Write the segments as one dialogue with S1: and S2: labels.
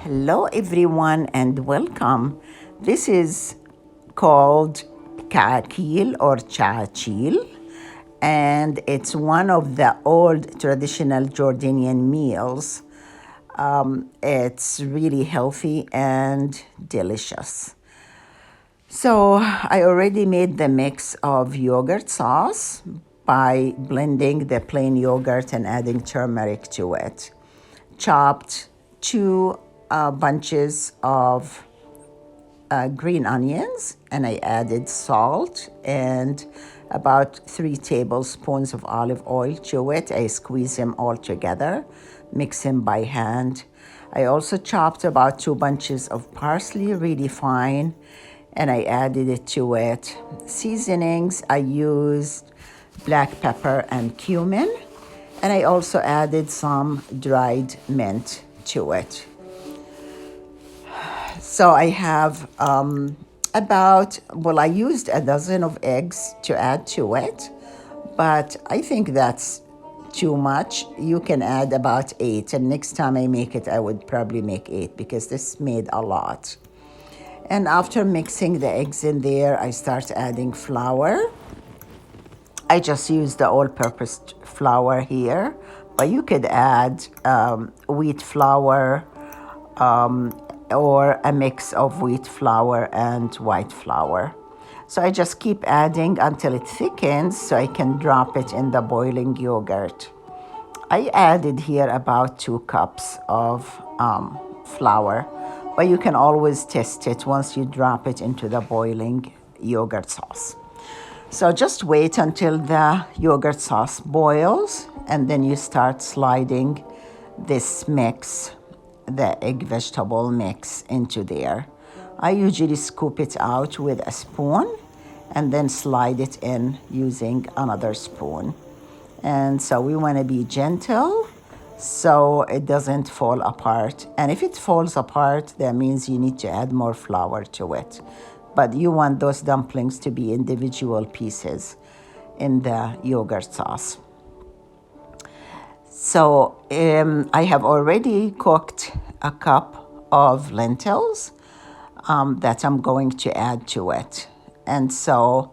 S1: Hello everyone and welcome. This is called كعاكيل or كعاكيل, and it's one of the old traditional Jordanian meals. It's really healthy and delicious. So I already made the mix of yogurt sauce by blending the plain yogurt and adding turmeric to it. Chopped two bunches of green onions, and I added salt and about 3 tablespoons of olive oil to it. I squeeze them all together, mix them by hand. I also chopped about 2 bunches of parsley really fine, and I added it to it. Seasonings, I used black pepper and cumin, and I also added some dried mint to it. So I have I used a dozen of eggs to add to it, but I think that's too much. You can add about 8, and next time I make it, I would probably make 8 because this made a lot. And after mixing the eggs in there, I start adding flour. I just use the all-purpose flour here, but you could add wheat flour or a mix of wheat flour and white flour. So I just keep adding until it thickens so I can drop it in the boiling yogurt. I added here about 2 cups of flour, but you can always test it once you drop it into the boiling yogurt sauce. So just wait until the yogurt sauce boils, and then you start sliding this mix, the egg vegetable mix, into there. I usually scoop it out with a spoon and then slide it in using another spoon. And so we want to be gentle so it doesn't fall apart. And if it falls apart, that means you need to add more flour to it. But you want those dumplings to be individual pieces in the yogurt sauce. So I have already cooked a cup of lentils that I'm going to add to it. And so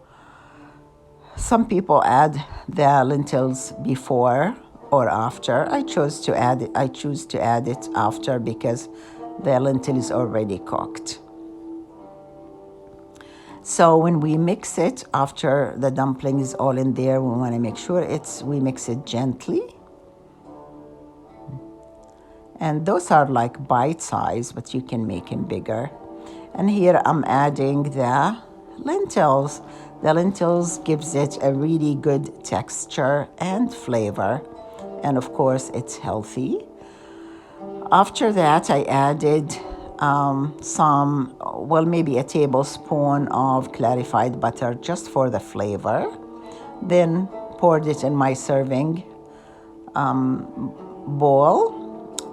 S1: some people add the lentils before or after. I choose to add it after because the lentil is already cooked. So when we mix it after the dumpling is all in there, we want to make sure we mix it gently. And those are like bite size, but you can make them bigger. And here I'm adding the lentils. The lentils gives it a really good texture and flavor. And of course, it's healthy. After that, I added maybe a tablespoon of clarified butter just for the flavor. Then poured it in my serving bowl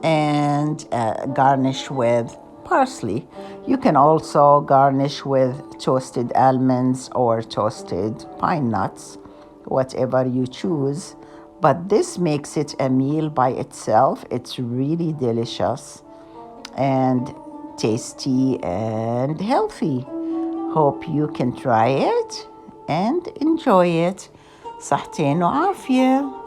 S1: and garnish with parsley. You can also garnish with toasted almonds or toasted pine nuts, whatever you choose. But this makes it a meal by itself. It's really delicious and tasty and healthy. Hope you can try it and enjoy it. صحتين وعافية.